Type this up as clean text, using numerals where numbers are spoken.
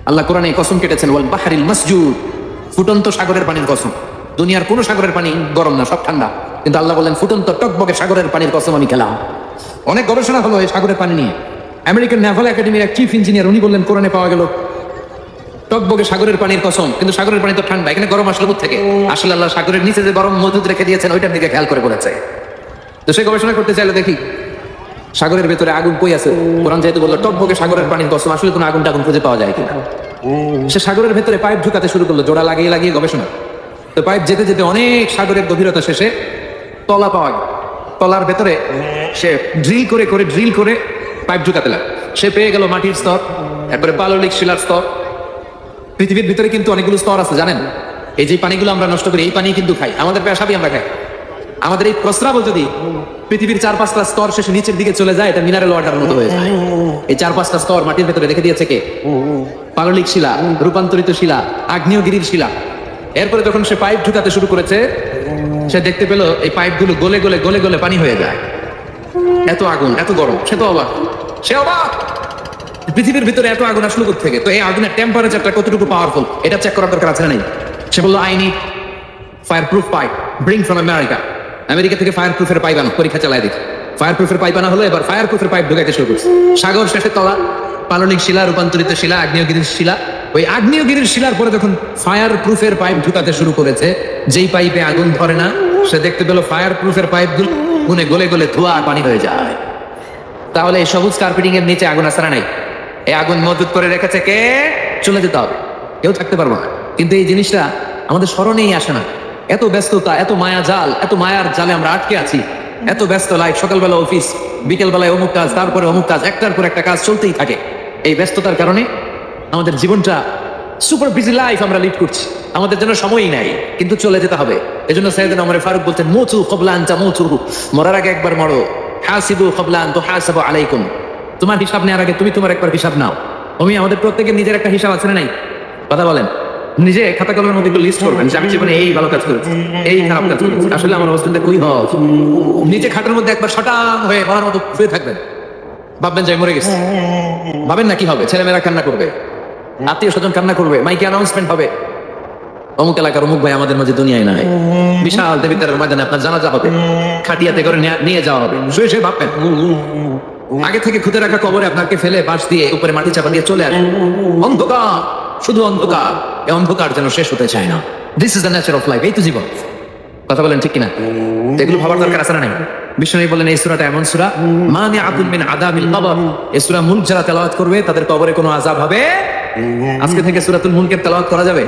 আল্লাহ কোরআনে কসম কেটেছেন, ওয়াল বাহরিল মাসজুদ, ফুটন্ত সাগরের পানির কসম। দুনিয়ার কোন সাগরের পানি গরম না, সব ঠান্ডা, কিন্তু আল্লাহ বললেন ফুটন্ত টকবকে সাগরের পানির কসম আমি খেলাম। অনেক গবেষণা হলো এই সাগরের পানি নিয়ে। আমেরিকান নেভাল একাডেমির এক চিফ ইঞ্জিনিয়ার উনি বললেন কোরআনে পাওয়া গেল টকবকে সাগরের পানির কসম, কিন্তু সাগরের পানি তো ঠান্ডা, এখানে গরম আসলে থেকে আসলে আল্লাহ সাগরের নিচে যে গরম মজুদ রেখে দিয়েছেন ওইটার দিকে খেয়াল করে বলেছে। তো সে গবেষণা করতে চাইলে দেখি সাগরের ভেতরে আগুন কই আছে। কোরআন যেহেতু বললো টকবকে সাগরের পানির কসম, আসলে কোনো আগুন টাগুন খুঁজে পাওয়া যায় কিনা। সে সাগরের ভেতরে পাইপ ঢুকাতে শুরু করলো, জোড়া লাগিয়ে লাগিয়ে গবেষণা। তো পাইপ যেতে যেতে অনেক সাগরের গভীরতা শেষে তলা পাওয়া গেল। তলার ভেতরে সে ড্রিল করে পাইপ ঢুকাতে লাগলো। সে পেয়ে গেল মাটির স্তর, একবারে পাললিক শিলার স্তর। পৃথিবীর ভিতরে কিন্তু অনেকগুলো স্তর আছে জানেন। এই যে পানিগুলো আমরা নষ্ট করি, এই পানি কিন্তু খাই, আমাদের পেশাবই আমরা খাই। আমাদের এই প্রস্রাবও যদি পৃথিবীর 4-5টা স্তর শেষে নিচের দিকে চলে যায়, এটা মিনারেল ওয়াটার মতো হয়ে যায়। এই 4-5টা স্তর মাটির ভেতরে রেখে দিয়েছে কে? পাললিক শিলা, রূপান্তরিত শিলা, আগ্নেয়গিরির শিলা। এরপরে যখন সে পাইপ ঢুকাতে শুরু করেছে, সে দেখতে পেল এই পাইপগুলো গলে গলে গলে গলে পানি হয়ে যায়। এত আগুন, এত গরম, সে তো অবাক। পৃথিবীর ভিতরে এত আগুন আসলো থেকে, তো এই আগুনের টেম্পারেচারটা কতটুকু পাওয়ারফুল এটা চেক করার দরকার আছে না? নেই। সে বললো I need fire proof pipe, bring from America. America থেকে ফায়ার প্রুফের পাইপ আনো, পরীক্ষা চালায় দেখি। ফায়ার প্রুফের পাইপ আনা হলো, এবার ফায়ার প্রুফের পাইপ ঢুকাইতে শুরু করছে। সাগর শেষে তলা, পাললিক শিলা, রূপান্তরিত শিলা, আগ্নেয়গিরির শিলা। ওই আগ্নেয়গিরির শিলার পরে যখন ফায়ার প্রুফের পাইপ ঢুকাতে শুরু করেছে, যেই পাইপে আগুন ধরে না, সে দেখতে পেল ফায়ার প্রুফের পাইপ গুলো গলে গলে ধোয়া পানি হয়ে যায়। তাহলে এই সবুজ কার্পেটিং এর নিচে আগুন আছে না নাই? এই আগুন মজুত করে রেখেছে কে? চলে যেতে হবে, কেউ থাকতে পারবো না। কিন্তু এই জিনিসটা আমাদের স্মরণেই আসে না। এত ব্যস্ততা, এত মায়া জাল, এত মায়ার জালে আমরা আটকে আছি। এত ব্যস্ত লাইফ, সকালবেলা অফিস, বিকেল বেলায় অমুক কাজ, তারপরে অমুক কাজ, একটার পর একটা কাজ চলতেই থাকে। এই ব্যস্ততার কারণে আমাদের জীবনটা সুপার বিজি লাইফ আমরা লিড করছি, আমাদের জন্য সময়ই নাই, কিন্তু চলে যেতে হবে। এজন্য সাইয়েদনা ওমর ফারুক বলতেন মুতু ক্বাবলা আন তামুতু, মরার আগে একবার মরো। হাসিবু ক্বাবলা আন তুহাসাবু আলাইকুম, তোমার হিসাব নেওয়ার আগে তুমি তোমার একবার হিসাব নাও। আমাদের প্রত্যেকের নিজের একটা হিসাব আছে না নাই? কথা বলেন। নিজে খাতা কলমের মধ্যে লিস্ট করবেন যে আমি জীবনে এই ভালো কাজ করেছি, এই খারাপ কাজ করেছি, আসলে আমার অবস্থানটা কই হয়। নিজে খাটের মধ্যে একবার শটাং হয়ে মরার মতো শুয়ে থাকবেন, ভাববেন যে মরে গেছে। ভাবেন না কি হবে? ছেলেমেয়েরা কান্না করবে, আত্মীয় স্বজন কান্না করবে, মাইকে অ্যানাউন্সমেন্ট হবে, অমুক এলাকার অমুক ভাই আমাদের মাঝে দুনিয়ায় নাই। বিশাল দেবিতার ময়দানে আপনার জানাজা হবে, খাটিয়াতে করে নিয়ে যাওয়া হবে। শুয়ে শুয়ে ভাববেন, আগে থেকে খুঁজে রাখা কবরে আপনাকে ফেলে বাঁশ দিয়ে উপরে মাটি চাপা দিয়ে চলে আসে। অন্ধকার, শুধু অন্ধকার। এই অন্ধকার যেন শেষ হতে চায় না। This is the nature of life, এই তো জীবন। কথা বলেন ঠিক কিনা? এগুলো ভাবার দরকার আছে না নাই? বিষ্ণু বলেন এই সূরাটা এমন সূরা মানিআতুন মিন আযাবিল কবর। এই সূরা মুলক যারা তেলাওয়াত করবে তাদের কবরে কোনো আযাব হবে। আজকে থেকে সূরাতুল মুলকের তেলাওয়াত করা যাবে।